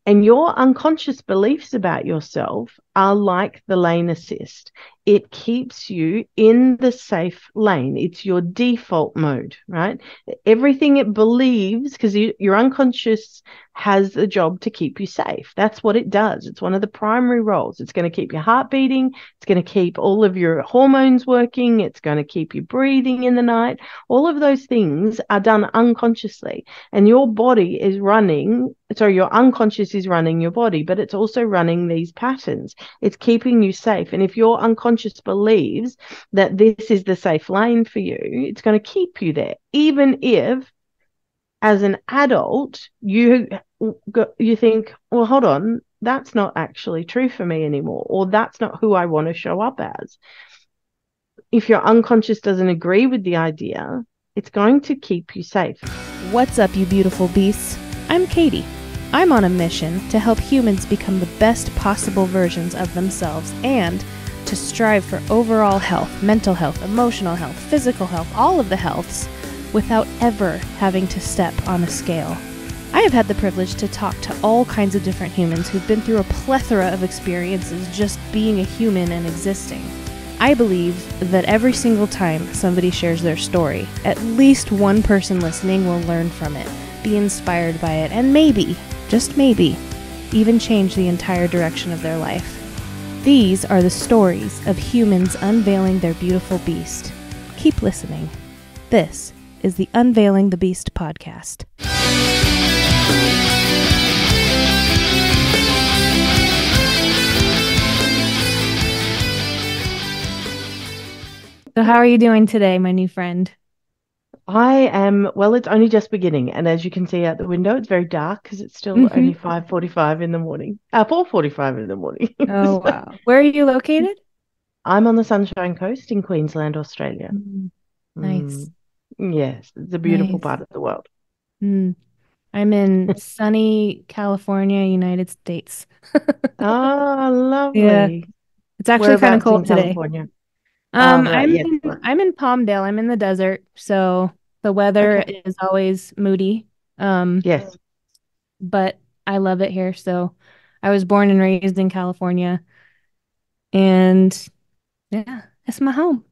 And your unconscious beliefs about yourself are like the lane assist. It keeps you in the safe lane. It's your default mode, right? Everything it believes, because your unconscious has the job to keep you safe. That's what it does. It's one of the primary roles. It's going to keep your heart beating. It's going to keep all of your hormones working. It's going to keep you breathing in the night. All of those things are done unconsciously. And your body is running, so your unconscious is running your body, but it's also running these patterns. It's keeping you safe. And if your unconscious believes that this is the safe lane for you, it's going to keep you there, even if as an adult you think, well, hold on, that's not actually true for me anymore, or that's not who I want to show up as. If your unconscious doesn't agree with the idea, it's going to keep you safe. What's up, you beautiful beasts? I'm Katie. I'm on a mission to help humans become the best possible versions of themselves and to strive for overall health, mental health, emotional health, physical health, all of the healths, without ever having to step on a scale. I have had the privilege to talk to all kinds of different humans who've been through a plethora of experiences just being a human and existing. I believe that every single time somebody shares their story, at least one person listening will learn from it, be inspired by it, and maybe, just maybe, even change the entire direction of their life. These are the stories of humans unveiling their beautiful beast. Keep listening. This is the Unveiling the Beast podcast. So how are you doing today, my new friend? I am, well, it's only just beginning. And as you can see out the window, it's very dark because it's still only 5:45 in the morning. 4:45 in the morning. Oh, So, wow. Where are you located? I'm on the Sunshine Coast in Queensland, Australia. Nice. Yes, it's a beautiful Nice. part of the world. I'm in sunny California, United States. Oh, Yeah. lovely. It's actually kind of Whereabouts in cold today. California? Oh, right. I'm Yes. I'm in Palmdale. I'm in the desert, so the weather Okay. is always moody. Um, Yes. but I love it here. So I was born and raised in California, and yeah, it's my home.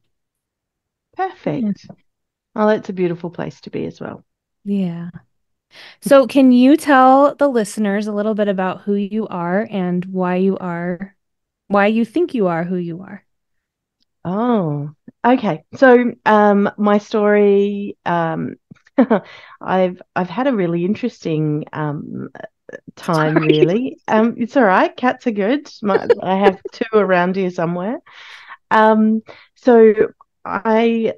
Yeah. Perfect. Oh, that's a beautiful place to be as well. Yeah. So can you tell the listeners a little bit about who you are and why you think you are who you are? Oh, okay. So, my story, I've had a really interesting time, Sorry. really. It's all right. Cats are good. I have two around here somewhere. Um, so I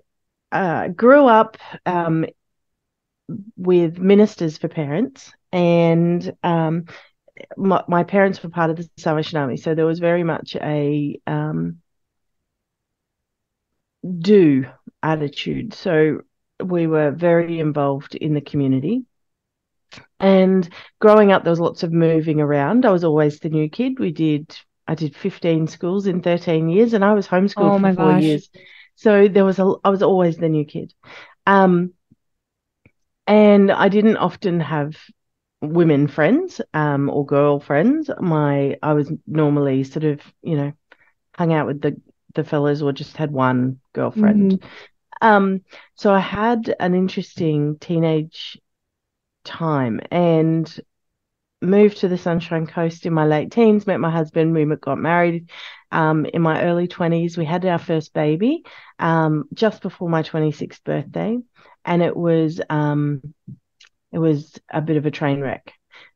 grew up with Ministers for Parents, and my parents were part of the Salvation Army, so there was very much a do attitude. So we were very involved in the community. And growing up, there was lots of moving around. I was always the new kid. I did 15 schools in 13 years, and I was homeschooled Oh for my four gosh. years. So I was always the new kid. Um, and I didn't often have women friends, or girl friends. I was normally sort of, hung out with the fellas or just had one girlfriend. Mhm. Um, so I had an interesting teenage time and moved to the Sunshine Coast in my late teens, met my husband, we got married in my early 20s. We had our first baby just before my 26th birthday, and it was a bit of a train wreck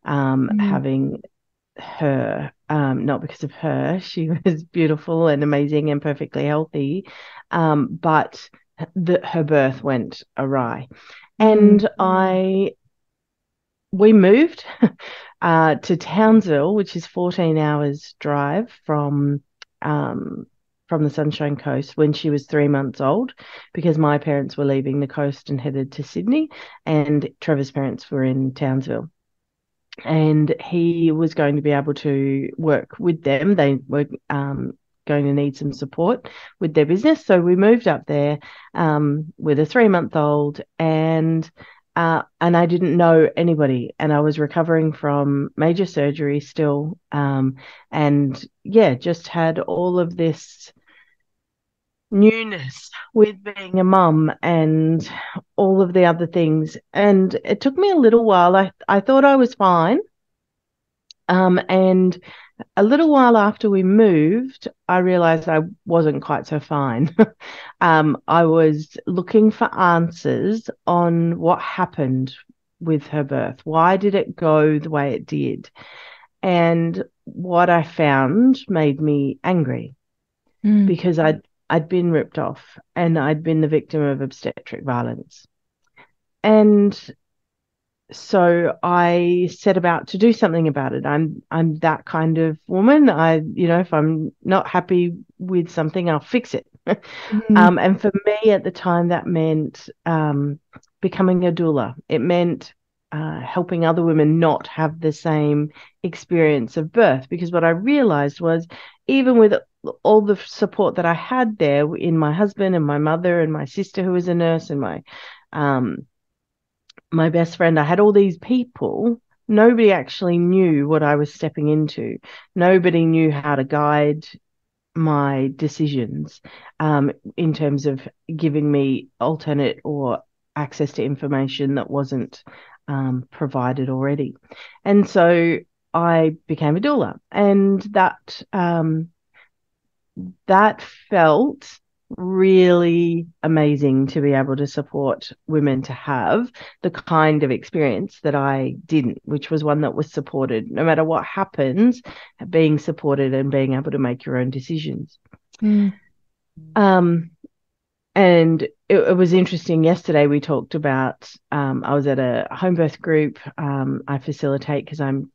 Mhm. having her, not because of her. She was beautiful and amazing and perfectly healthy, but her birth went awry. Mhm. And we moved to Townsville, which is 14 hours drive from the Sunshine Coast, when she was 3 months old, because my parents were leaving the coast and headed to Sydney, and Trevor's parents were in Townsville. And he was going to be able to work with them. They were going to need some support with their business. So we moved up there with a 3-month old, and and I didn't know anybody, and I was recovering from major surgery still, and yeah, just had all of this newness with being a mum and all of the other things. And it took me a little while. I thought I was fine. And a little while after we moved, I realized I wasn't quite so fine. I was looking for answers on what happened with her birth. Why did it go the way it did? And what I found made me angry because I'd been ripped off and I'd been the victim of obstetric violence. And so I set about to do something about it. I'm that kind of woman. If I'm not happy with something, I'll fix it. And for me at the time, that meant becoming a doula. It meant helping other women not have the same experience of birth. Because what I realized was, even with all the support that I had there in my husband and my mother and my sister who was a nurse and my best friend, I had all these people. Nobody actually knew what I was stepping into. Nobody knew how to guide my decisions in terms of giving me alternate or access to information that wasn't provided already. And so I became a doula, and that felt really amazing to be able to support women to have the kind of experience that I didn't, which was one that was supported. No matter what happens, being supported and being able to make your own decisions. And it was interesting. Yesterday we talked about, I was at a home birth group. I facilitate because I'm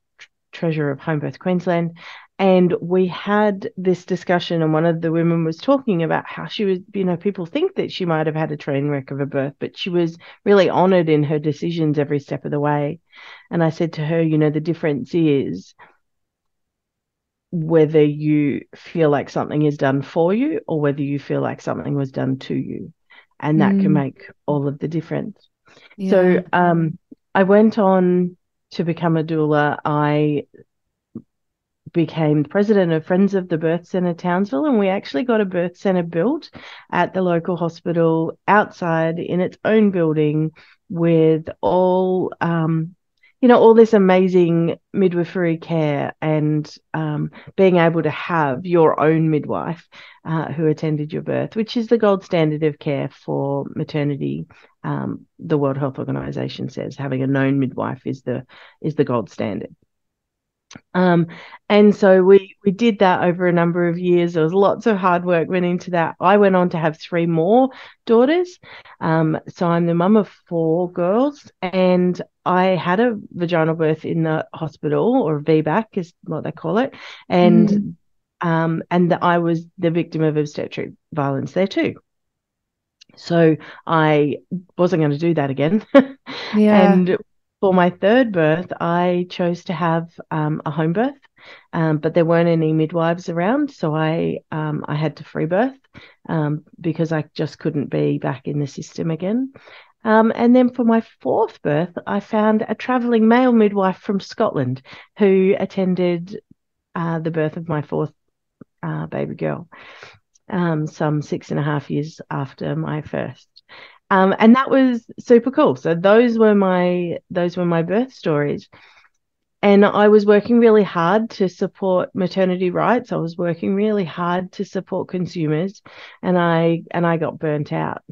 treasurer of Home Birth Queensland. And we had this discussion, and one of the women was talking about how she was, people think that she might have had a train wreck of a birth, but she was really honoured in her decisions every step of the way. And I said to her, the difference is whether you feel like something is done for you or whether you feel like something was done to you. And that can make all of the difference. Yeah. So I went on to become a doula. I became president of Friends of the Birth Centre Townsville, and we actually got a birth centre built at the local hospital outside in its own building with all this amazing midwifery care and being able to have your own midwife who attended your birth, which is the gold standard of care for maternity. The World Health Organization says having a known midwife is the gold standard. And so we did that over a number of years. There was lots of hard work went into that. I went on to have 3 more daughters. So I'm the mum of 4 girls, and I had a vaginal birth in the hospital, or VBAC is what they call it. And I was the victim of obstetric violence there too. So I wasn't going to do that again. And for my 3rd birth, I chose to have a home birth, but there weren't any midwives around, so I had to free birth because I just couldn't be back in the system again. And then for my 4th birth, I found a travelling male midwife from Scotland who attended the birth of my 4th baby girl, some 6.5 years after my first. And that was super cool. So those were my birth stories. And I was working really hard to support maternity rights. I was working really hard to support consumers, and I got burnt out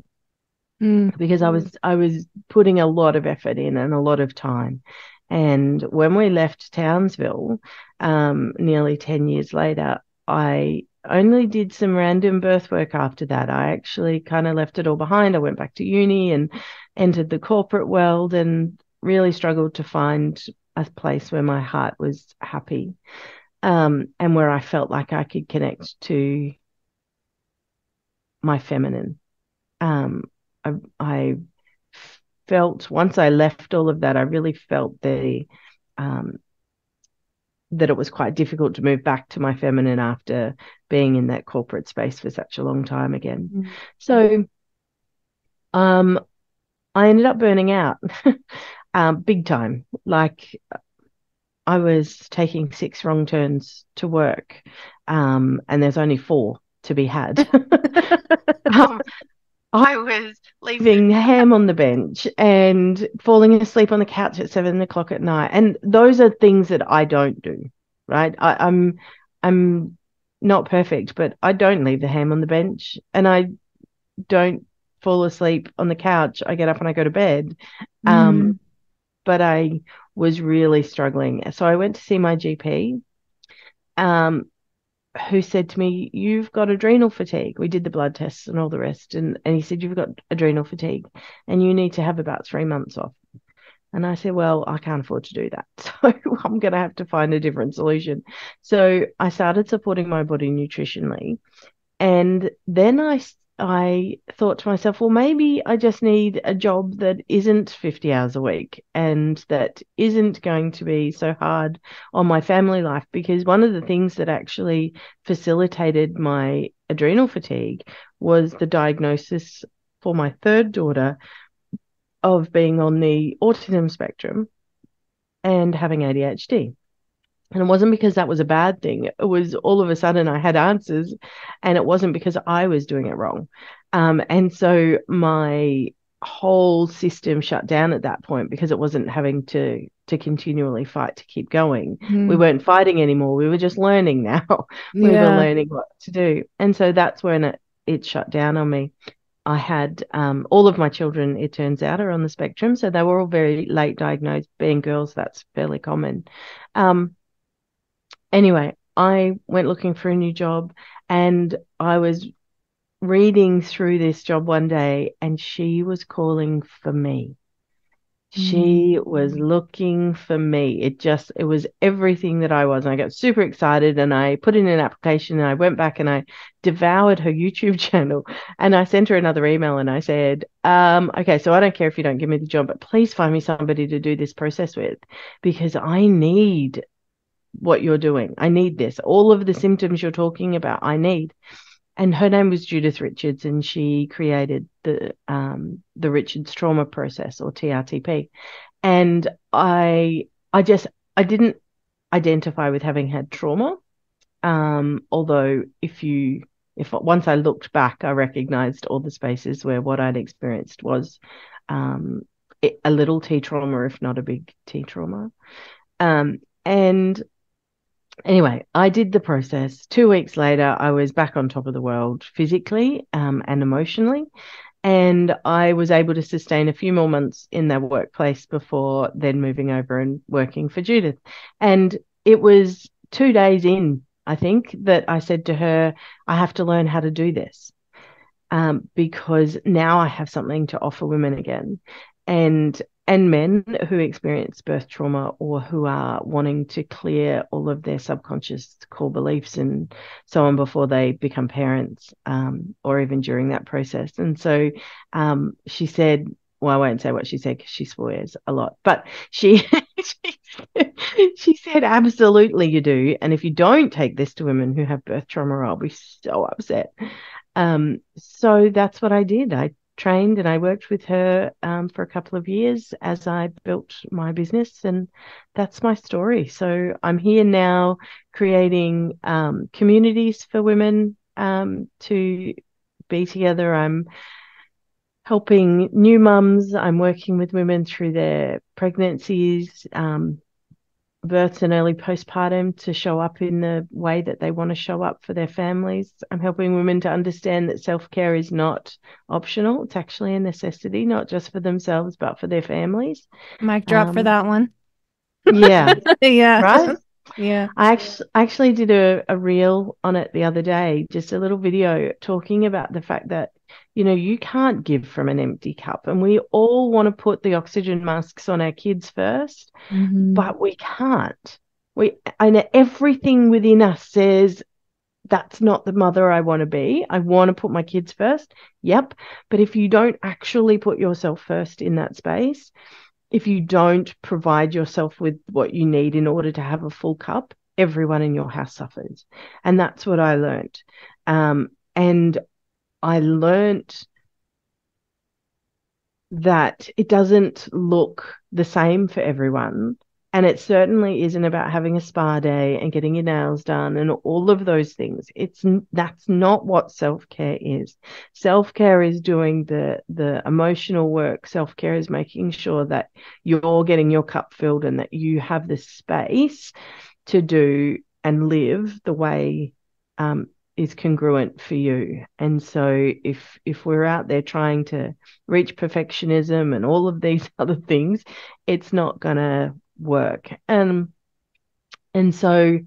because I was putting a lot of effort in and a lot of time. And when we left Townsville, nearly 10 years later, I only did some random birth work after that. I actually kind of left it all behind. I went back to uni and entered the corporate world and really struggled to find a place where my heart was happy, and where I felt like I could connect to my feminine. I felt, once I left all of that, I really felt that it was quite difficult to move back to my feminine after being in that corporate space for such a long time again. So I ended up burning out big time. Like I was taking 6 wrong turns to work, and there's only 4 to be had. um, I was leaving ham on the bench and falling asleep on the couch at 7 o'clock at night. And those are things that I don't do, right? I'm not perfect, but I don't leave the ham on the bench, and I don't fall asleep on the couch. I get up and I go to bed. Mm. But I was really struggling. So I went to see my GP, um, who said to me, "You've got adrenal fatigue." We did the blood tests and all the rest. And he said, "You've got adrenal fatigue and you need to have about 3 months off." And I said, "Well, I can't afford to do that. So I'm going to have to find a different solution." So I started supporting my body nutritionally. And then I thought to myself, well, maybe I just need a job that isn't 50 hours a week and that isn't going to be so hard on my family life. Because one of the things that actually facilitated my adrenal fatigue was the diagnosis for my third daughter of being on the autism spectrum and having ADHD. And it wasn't because that was a bad thing. It was all of a sudden I had answers, and it wasn't because I was doing it wrong. And so my whole system shut down at that point because it wasn't having to continually fight to keep going. We Mm. weren't fighting anymore. We were just learning now. We were Yeah. learning what to do. And so that's when it shut down on me. I had all of my children, it turns out, are on the spectrum. So they were all very late diagnosed. Being girls, that's fairly common. Anyway, I went looking for a new job, and I was reading through this job one day and she was calling for me. She was looking for me. It was everything that I was. And I got super excited and I put in an application and I went back and I devoured her YouTube channel and I sent her another email and I said, okay, so I don't care if you don't give me the job, but please find me somebody to do this process with because I need what you're doing. I need this. All of the symptoms you're talking about, I need. And her name was Judith Richards, and she created the Richards Trauma Process, or TRTP. And I didn't identify with having had trauma. Although if once I looked back, I recognized all the spaces where what I'd experienced was a little T trauma, if not a big T trauma. And anyway, I did the process. 2 weeks later, I was back on top of the world physically and emotionally. And I was able to sustain a few more months in that workplace before then moving over and working for Judith. And it was 2 days in, I think, that I said to her, I have to learn how to do this because now I have something to offer women again. And men who experience birth trauma or who are wanting to clear all of their subconscious core beliefs and so on before they become parents, or even during that process. And so she said, well, I won't say what she said because she swears a lot, but she she said, absolutely you do. And if you don't take this to women who have birth trauma, I'll be so upset. So that's what I did. I trained and I worked with her for a couple of years as I built my business, and that's my story. So I'm here now creating communities for women to be together. I'm helping new mums. I'm working with women through their pregnancies, births and early postpartum to show up in the way that they want to show up for their families. I'm helping women to understand that self-care is not optional. It's actually a necessity, not just for themselves, but for their families. Mic drop for that one. Yeah. Yeah. Right? Yeah. I actually did a reel on it the other day, just a little video talking about the fact that, you can't give from an empty cup. And we all want to put the oxygen masks on our kids first, but we can't. I know everything within us says that's not the mother I want to be. I want to put my kids first. Yep. But if you don't actually put yourself first in that space, if you don't provide yourself with what you need in order to have a full cup, everyone in your house suffers. And that's what I learned. And I learned that it doesn't look the same for everyone. And it certainly isn't about having a spa day and getting your nails done and all of those things. That's not what self-care is. Self-care is doing the emotional work. Self-care is making sure that you're getting your cup filled and that you have the space to do and live the way is congruent for you. And so if we're out there trying to reach perfectionism and all of these other things, it's not gonna work. And so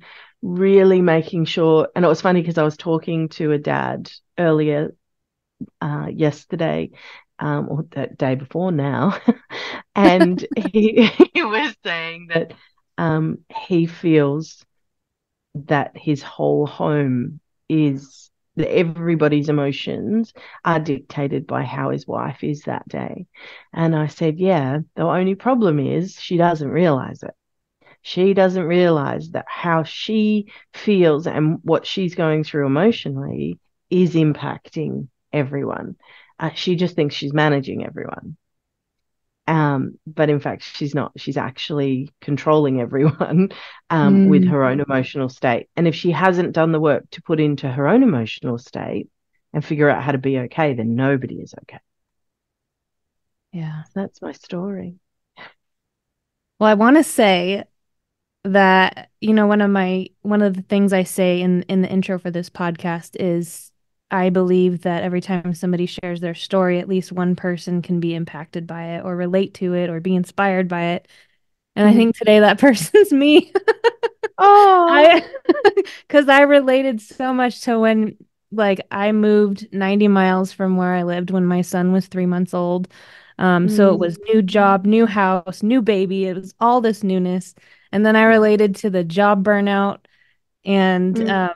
really making sure, and it was funny because I was talking to a dad earlier yesterday, or the day before now, and he was saying that he feels that his whole home is that everybody's emotions are dictated by how his wife is that day. And I said, yeah, the only problem is she doesn't realize it. She doesn't realize that how she feels and what she's going through emotionally is impacting everyone. She just thinks she's managing everyone. But in fact, she's not. She's actually controlling everyone with Mm, her own emotional state. And if she hasn't done the work to put into her own emotional state and figure out how to be okay, then nobody is okay. yeah. So that's my story. Well, I want to say that, one of the things I say in the intro for this podcast is I believe that every time somebody shares their story, at least one person can be impacted by it or relate to it or be inspired by it. And I Mm. think today that person's me. Oh. I because I related so much to when I moved 90 miles from where I lived when my son was 3 months old. So it was new Mm. job, new house, new baby. It was all this newness. And then I Yeah. related to the job burnout and Mm.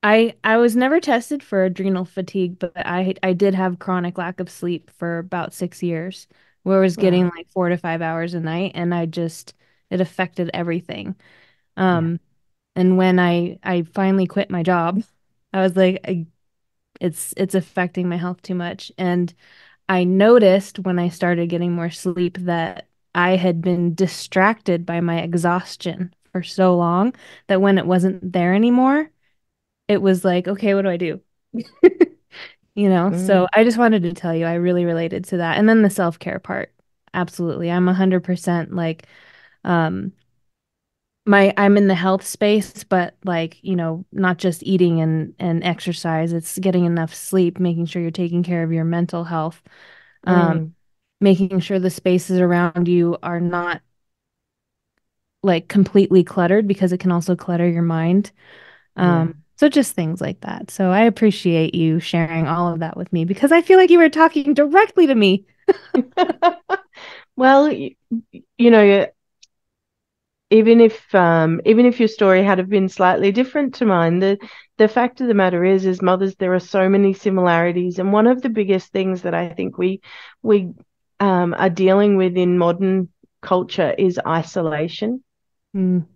I was never tested for adrenal fatigue, but I did have chronic lack of sleep for about 6 years, where I was getting Wow. like 4 to 5 hours a night, and it affected everything. Yeah. Um, and when I finally quit my job, I was like, it's affecting my health too much. And I noticed when I started getting more sleep that I had been distracted by my exhaustion for so long that when it wasn't there anymore, it was like, okay, what do I do? So Mm. I just wanted to tell you I really related to that. And then the self-care part. Absolutely. I'm 100% um I'm in the health space, but not just eating and exercise. It's getting enough sleep, making sure you're taking care of your mental health, um, Mm. making sure the spaces around you are not like completely cluttered because it can also clutter your mind. Yeah. So just things like that. So I appreciate you sharing all of that with me because I feel like you were talking directly to me. Well, you know, even if your story had have been slightly different to mine, the fact of the matter is as mothers there are so many similarities, and one of the biggest things that I think we are dealing with in modern culture is isolation. Mm,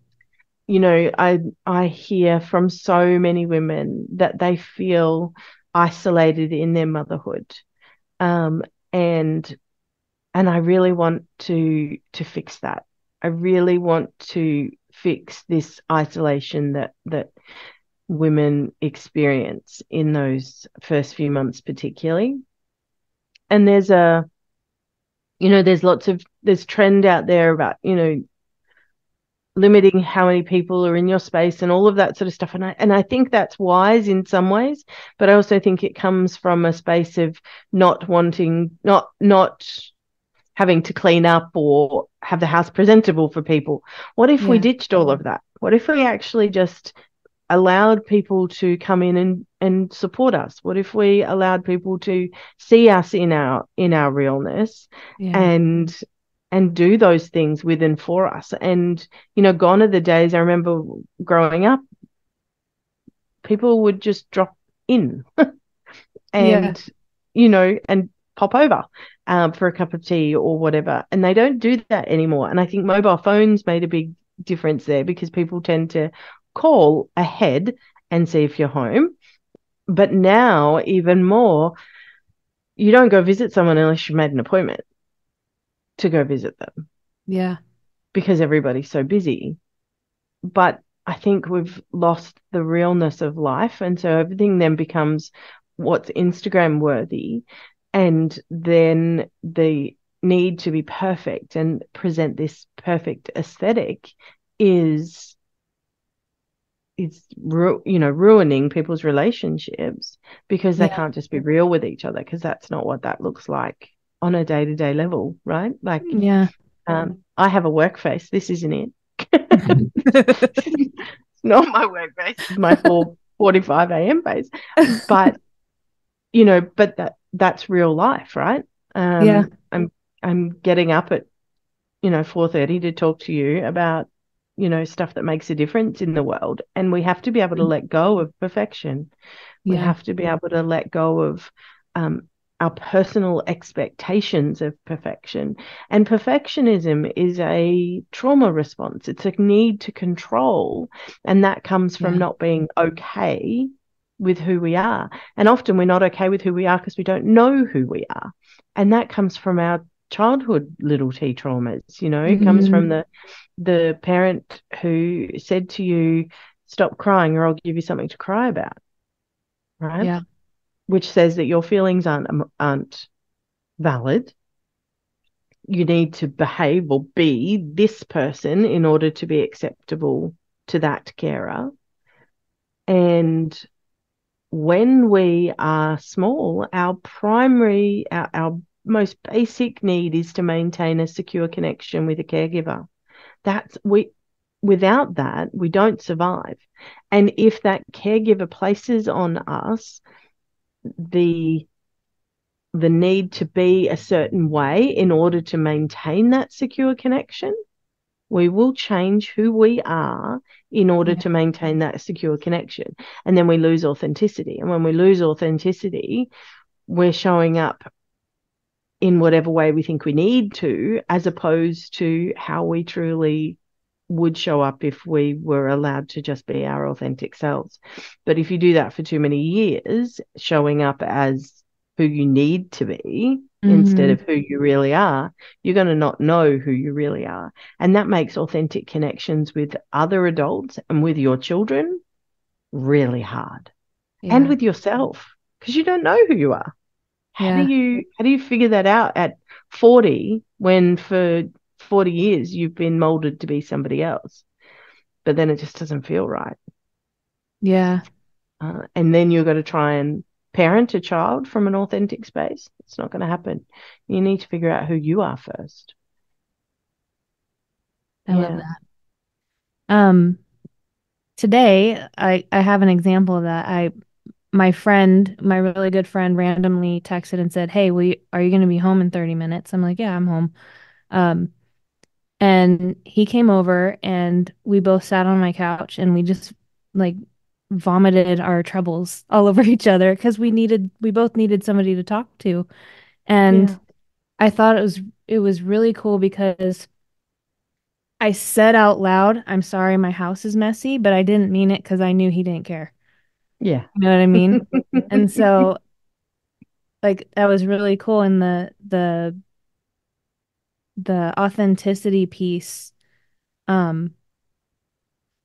I hear from so many women that they feel isolated in their motherhood, um, and and I really want to fix that. I really want to fix this isolation that women experience in those first few months, particularly. And there's trend out there about, limiting how many people are in your space and all of that sort of stuff. And I think that's wise in some ways, but I also think it comes from a space of not wanting, not having to clean up or have the house presentable for people. What if we yeah. ditched all of that? What if we actually just allowed people to come in and support us? What if we allowed people to see us in our realness Yeah. and do those things with and for us? And gone are the days. I remember growing up, people would just drop in Yeah. and and pop over for a cup of tea or whatever. And they don't do that anymore. And I think mobile phones made a big difference there because people tend to call ahead and see if you're home. But now, even more, you don't go visit someone unless you've made an appointment to go visit them Yeah. because everybody's so busy. But I think we've lost the realness of life. And so everything then becomes what's Instagram worthy. And then the need to be perfect and present this perfect aesthetic is ruining people's relationships because they Yeah. can't just be real with each other, because that's not what that looks like on a day-to-day level, right? Like, Yeah. I have a work face. This isn't it. It's not my work face. It's my 4:45 a.m. face. But that's real life, right? Yeah. I'm getting up at 4:30 to talk to you about stuff that makes a difference in the world, and we have to be able to let go of perfection. We Yeah. have to be able to let go of um, our personal expectations of perfection. And perfectionism is a trauma response. It's a need to control, and that comes from Yeah. not being okay with who we are. And often we're not okay with who we are because we don't know who we are, and that comes from our childhood little t traumas. It comes from Hmm. the parent who said to you, stop crying or I'll give you something to cry about, right? Yeah. Which says that your feelings aren't valid. You need to behave or be this person in order to be acceptable to that carer. And when we are small, our most basic need is to maintain a secure connection with a caregiver. That's we Without that, we don't survive. And if that caregiver places on us the need to be a certain way in order to maintain that secure connection, we will change who we are in order Yeah. to maintain that secure connection. And then we lose authenticity. And when we lose authenticity, we're showing up in whatever way we think we need to, as opposed to how we truly would show up if we were allowed to just be our authentic selves. But if you do that for too many years, showing up as who you need to be instead Hmm. of who you really are, you're going to not know who you really are. And that makes authentic connections with other adults and with your children really hard, and Yeah. with yourself, because you don't know who you are. Yeah. How do you figure that out at 40 when for 40 years you've been molded to be somebody else, but then it just doesn't feel right? Yeah. And then you're going to try and parent a child from an authentic space. It's not going to happen. You need to figure out who you are first. I love Yeah. that. Um, Today I have an example of that. My really good friend randomly texted and said, "Hey, are you going to be home in 30 minutes?" I'm like, "Yeah, I'm home." Um, and he came over and we both sat on my couch and we just like vomited our troubles all over each other because we both needed somebody to talk to. And Yeah. I thought it was really cool because I said out loud, "I'm sorry my house is messy," but I didn't mean it because I knew he didn't care. Yeah. You know what I mean? And so like that was really cool, and the authenticity piece. um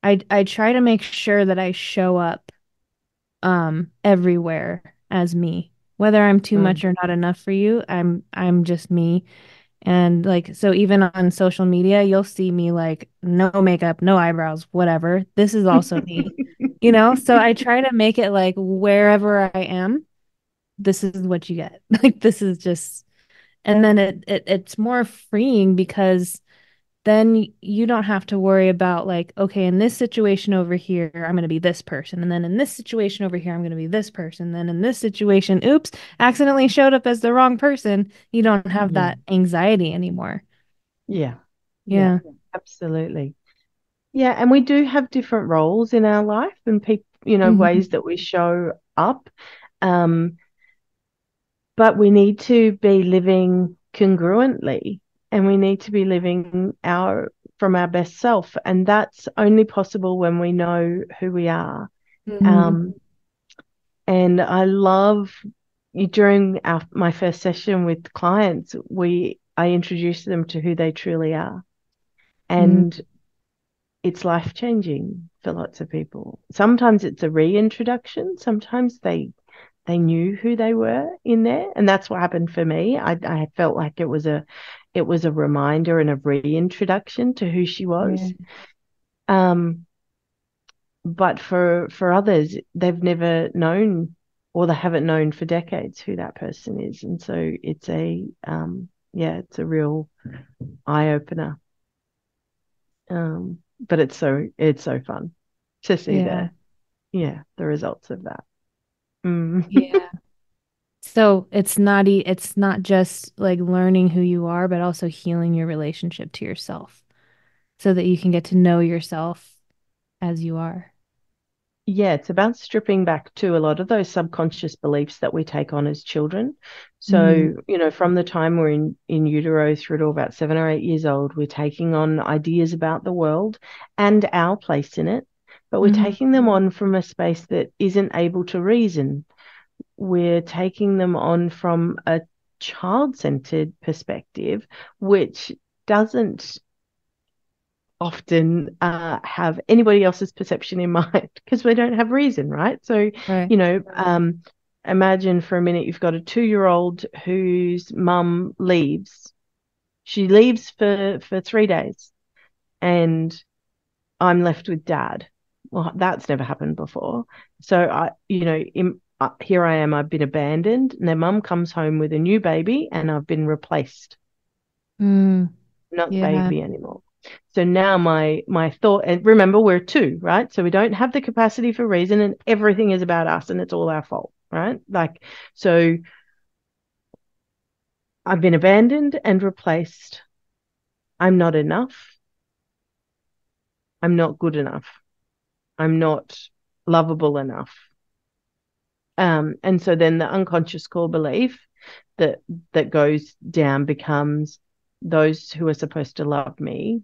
I try to make sure that I show up everywhere as me, whether I'm too much Mm. or not enough for you. I'm just me. And like, so even on social media you'll see me like no makeup, no eyebrows, whatever. This is also me, so I try to make it like wherever I am, this is what you get. Like this is just, and then it's more freeing because then you don't have to worry about like, okay, in this situation over here, I'm going to be this person. And then in this situation over here, I'm going to be this person. Then in this situation, oops, accidentally showed up as the wrong person. You don't have Yeah. that anxiety anymore. Yeah. Yeah. Yeah. Absolutely. Yeah, and we do have different roles in our life and people, Hmm. ways that we show up. Um, but we need to be living congruently, and we need to be living from our best self. And that's only possible when we know who we are. Hmm. Um, and I love during my first session with clients, I introduce them to who they truly are. Mm. And it's life-changing for lots of people. Sometimes it's a reintroduction. Sometimes they knew who they were in there, and that's what happened for me. I felt like it was a reminder and a reintroduction to who she Yeah. was. But for others, they've never known, or they haven't known for decades who that person is, and so it's it's a real eye opener. But it's so fun to see Yeah. the results of that. Mm. Yeah. So it's not just like learning who you are, but also healing your relationship to yourself so that you can get to know yourself as you are. Yeah, it's about stripping back to a lot of those subconscious beliefs that we take on as children. Mm. So, from the time we're in utero through to about 7 or 8 years old, we're taking on ideas about the world and our place in it, but we're Hmm. taking them on from a space that isn't able to reason. We're taking them on from a child-centered perspective, which doesn't often have anybody else's perception in mind because we don't have reason, right? So, Right. imagine for a minute you've got a 2-year-old whose mum leaves. She leaves for 3 days, and I'm left with dad. Well, that's never happened before. So here I am. I've been abandoned, and their mum comes home with a new baby, and I've been replaced. Mm. Not the Yeah. baby anymore. So now my thought, and remember, we're two, right? So we don't have the capacity for reason, and everything is about us, and it's all our fault, right? Like, so I've been abandoned and replaced. I'm not enough. I'm not good enough. I'm not lovable enough. And so then the unconscious core belief that goes down becomes those who are supposed to love me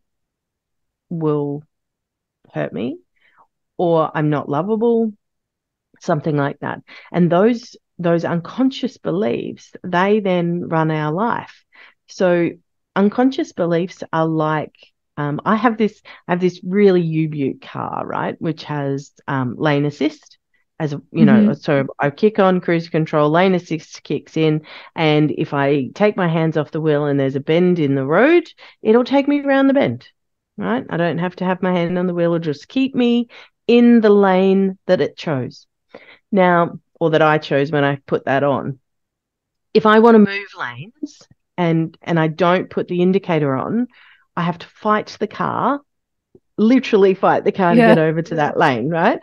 will hurt me, or I'm not lovable, something like that. And those unconscious beliefs, they then run our life. So unconscious beliefs are like, I have this really U-Butte car, right, which has lane assist. Hmm. So I kick on cruise control, lane assist kicks in, and if I take my hands off the wheel and there's a bend in the road, it'll take me around the bend, right? I don't have to have my hand on the wheel; it'll just keep me in the lane that it chose. Now, or that I chose when I put that on. If I want to move lanes and I don't put the indicator on, I have to fight the car, literally fight the car to Yeah. get over to that lane, right?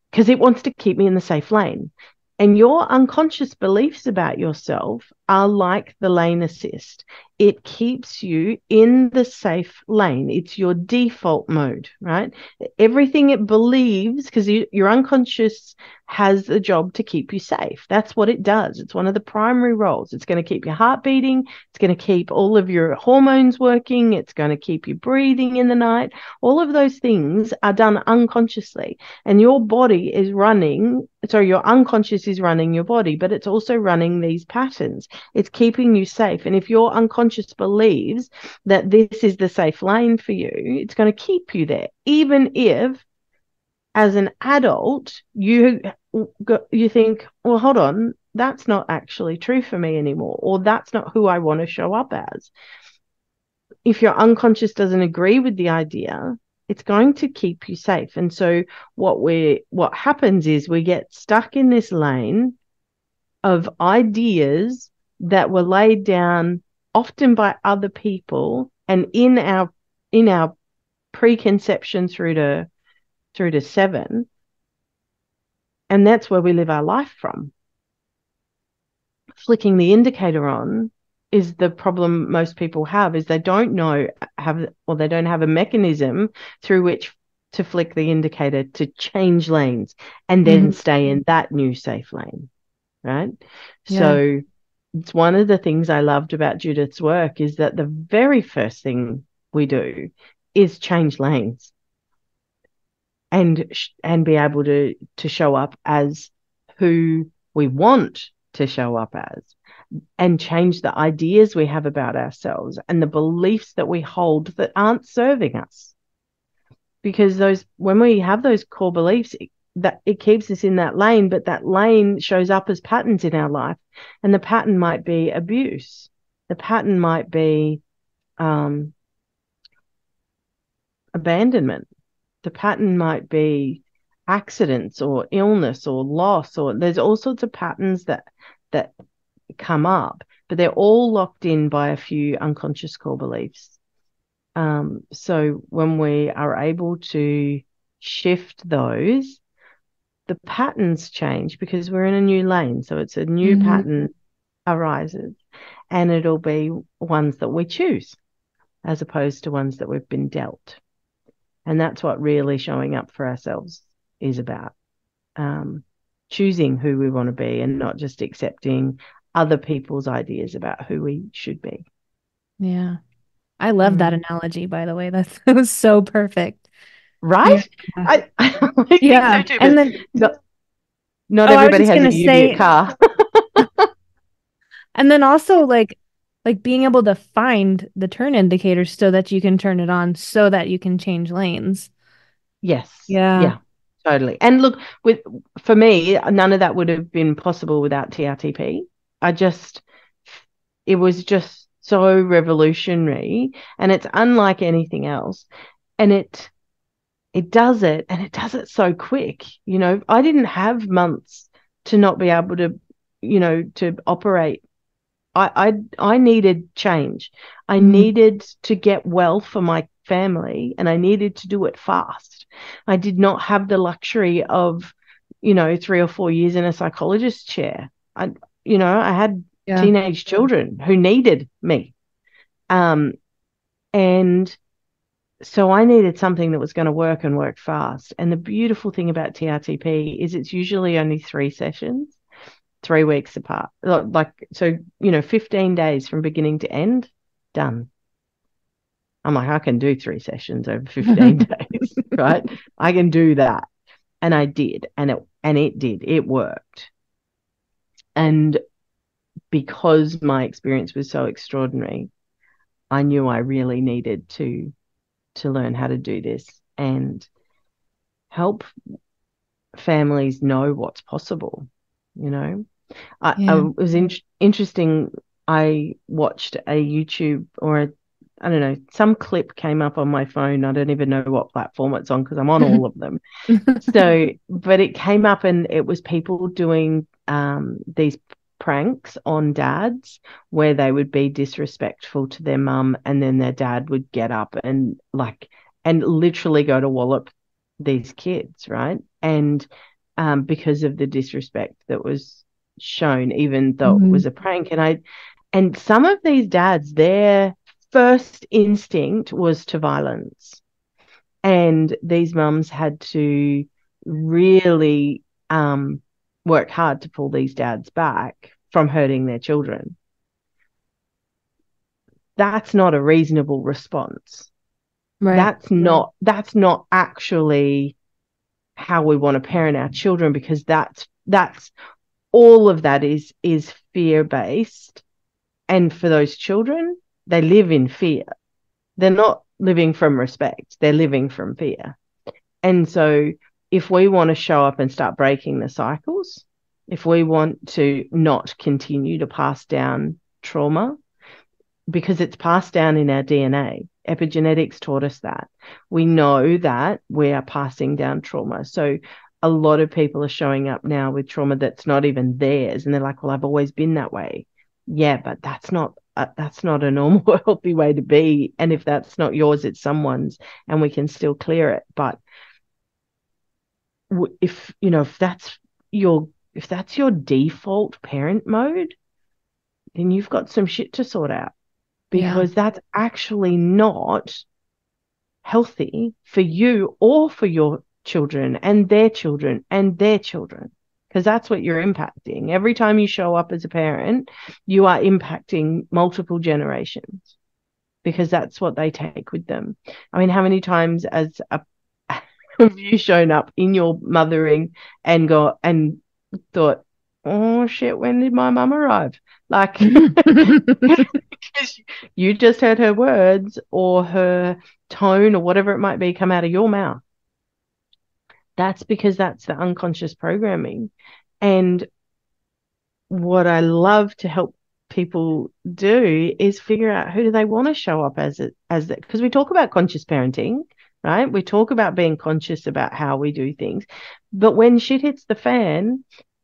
Because it wants to keep me in the safe lane. And your unconscious beliefs about yourself are like the lane assist. It keeps you in the safe lane. It's your default mode, right? Everything it believes, because your unconscious has the job to keep you safe. That's what it does. It's one of the primary roles. It's going to keep your heart beating. It's going to keep all of your hormones working. It's going to keep you breathing in the night. All of those things are done unconsciously. And your body is running, so your unconscious is running your body, but it's also running these patterns. It's keeping you safe. And if your unconscious believes that this is the safe lane for you, it's going to keep you there, even if as an adult you think, well, hold on, that's not actually true for me anymore, or that's not who I want to show up as. If your unconscious doesn't agree with the idea, it's going to keep you safe. And so what happens is we get stuck in this lane of ideas that were laid down often by other people and in our preconception through to 7, and that's where we live our life from. Flicking the indicator on is the problem most people have, is they don't have a mechanism through which to flick the indicator to change lanes and then Hmm. stay in that new safe lane, right? Yeah. So it's one of the things I loved about Judith's work, is that the very first thing we do is change lanes and be able to show up as who we want to show up as, and change the ideas we have about ourselves and the beliefs that we hold that aren't serving us. Because when we have those core beliefs, that it keeps us in that lane, but that lane shows up as patterns in our life. And the pattern might be abuse. The pattern might be abandonment. The pattern might be accidents or illness or loss, or there's all sorts of patterns that come up, but they're all locked in by a few unconscious core beliefs. So when we are able to shift those, the patterns change because we're in a new lane. So it's a new pattern arises, and it'll be ones that we choose as opposed to ones that we've been dealt. And that's what really showing up for ourselves is about. Choosing who we want to be and not just accepting other people's ideas about who we should be. Yeah. I love that analogy, by the way. That was so perfect. Right? Yeah. I Yeah. think so too, And then not I was everybody just has a gonna Ute say, car. and then also like being able to find the turn indicators so that you can turn it on so that you can change lanes. Yes. Yeah. Yeah, totally. And look, for me, none of that would have been possible without TRTP. It was just so revolutionary, and it's unlike anything else. And it does it, and it does it so quick. I didn't have months to not be able to, to operate. I needed change. I needed to get well for my family, and I needed to do it fast. I did not have the luxury of, 3 or 4 years in a psychologist's chair. I had teenage children who needed me. And so I needed something that was going to work and work fast. And the beautiful thing about TRTP is it's usually only 3 sessions, 3 weeks apart. So 15 days from beginning to end, done. I'm like, I can do 3 sessions over 15 days, right? I can do that. And I did. And it worked. And because my experience was so extraordinary, I knew I really needed to learn how to do this and help families know what's possible. It was interesting. I watched a YouTube I don't know, some clip came up on my phone. I don't even know what platform it's on because I'm on all of them. But it came up and it was people doing these pranks on dads where they would be disrespectful to their mum, and then their dad would get up and literally go to wallop these kids, right? And because of the disrespect that was shown, even though it was a prank. And some of these dads, their first instinct was to violence. And these mums had to really work hard to pull these dads back from hurting their children. That's not a reasonable response. Right. That's not actually how we want to parent our children, because that's all of that is fear-based. And for those children, they live in fear. They're not living from respect. They're living from fear. And so if we want to show up and start breaking the cycles, if we want to not continue to pass down trauma, because it's passed down in our DNA, epigenetics taught us that. We know that we are passing down trauma. So a lot of people are showing up now with trauma that's not even theirs. And they're like, well, I've always been that way. Yeah, but that's not a normal, healthy way to be. And if that's not yours, it's someone's, and we can still clear it. But if that's your default parent mode, then you've got some shit to sort out, because that's actually not healthy for you or for your children and their children and their children. Because that's what you're impacting. Every time you show up as a parent, you are impacting multiple generations, because that's what they take with them. I mean, how many times have you shown up in your mothering and thought, oh shit, when did my mum arrive? Like, because you just heard her words or her tone or whatever it might be come out of your mouth. That's because that's the unconscious programming. And what I love to help people do is figure out who do they want to show up as it, because we talk about conscious parenting, right? We talk about being conscious about how we do things. But when shit hits the fan,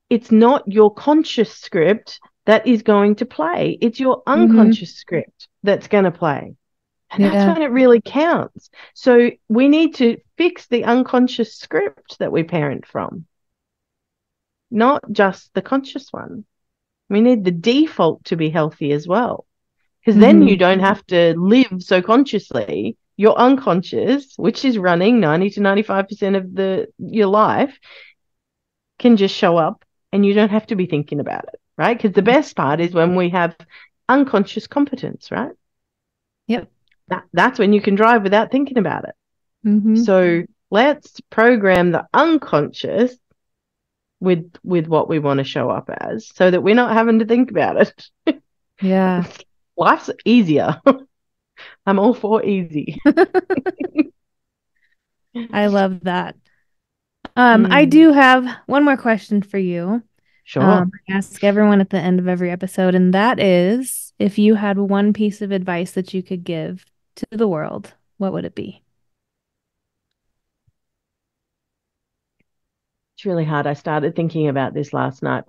it's not your conscious script that is going to play. It's your unconscious script that's going to play. And that's when it really counts. So we need to fix the unconscious script that we parent from, not just the conscious one. We need the default to be healthy as well, because then you don't have to live so consciously. Your unconscious, which is running 90 to 95% of your life, can just show up and you don't have to be thinking about it, right? Because the best part is when we have unconscious competence, right? Yep. That's when you can drive without thinking about it. So let's program the unconscious with what we want to show up as, so that we're not having to think about it. Yeah. Life's easier. I'm all for easy. I love that. I do have one more question for you. Sure. I ask everyone at the end of every episode, and that is, if you had one piece of advice that you could give to the world, what would it be? It's really hard. I started thinking about this last night,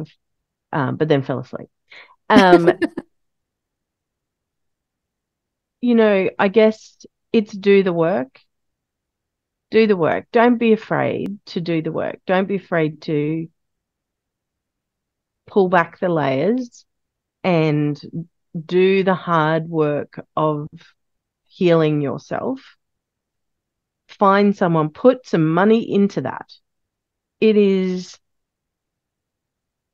but then fell asleep. I guess it's do the work. Do the work. Don't be afraid to do the work. Don't be afraid to pull back the layers and do the hard work of healing yourself. Find someone, put some money into that. It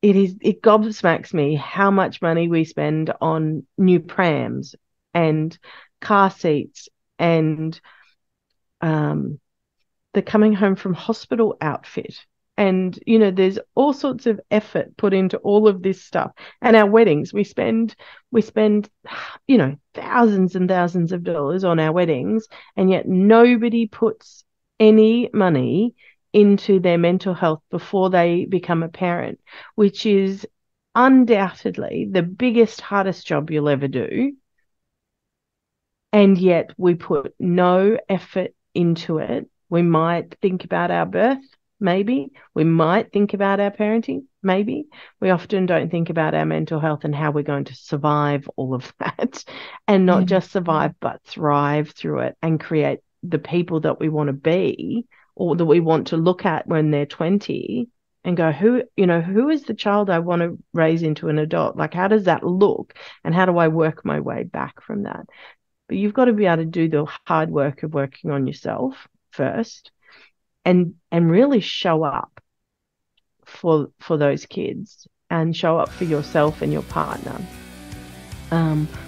gobsmacks me how much money we spend on new prams and car seats and the coming home from hospital outfit. And, there's all sorts of effort put into all of this stuff. And our weddings, we spend, thousands and thousands of dollars on our weddings, and yet nobody puts any money into their mental health before they become a parent, which is undoubtedly the biggest, hardest job you'll ever do. And yet we put no effort into it. We might think about our birth, maybe. We might think about our parenting, maybe. We often don't think about our mental health and how we're going to survive all of that, and not just survive, but thrive through it and create the people that we want to be, or that we want to look at when they're 20 and go, who is the child I want to raise into an adult? Like, how does that look? And how do I work my way back from that? But you've got to be able to do the hard work of working on yourself first, and really show up for those kids, and show up for yourself and your partner.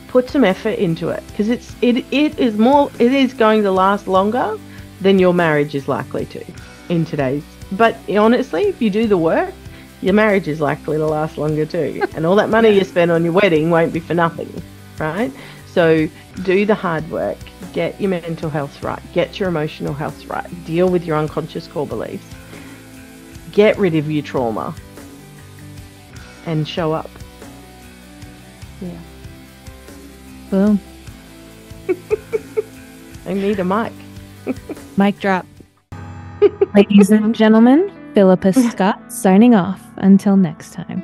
Put some effort into it, because it is going to last longer than your marriage is likely to in today's. But honestly, if you do the work, your marriage is likely to last longer too. And all that money you spend on your wedding won't be for nothing, right? So do the hard work, get your mental health right, get your emotional health right, deal with your unconscious core beliefs, get rid of your trauma, and show up. Yeah. Boom. I need a mic. Mic drop. Ladies and gentlemen, Philippa Scott signing off. Until next time.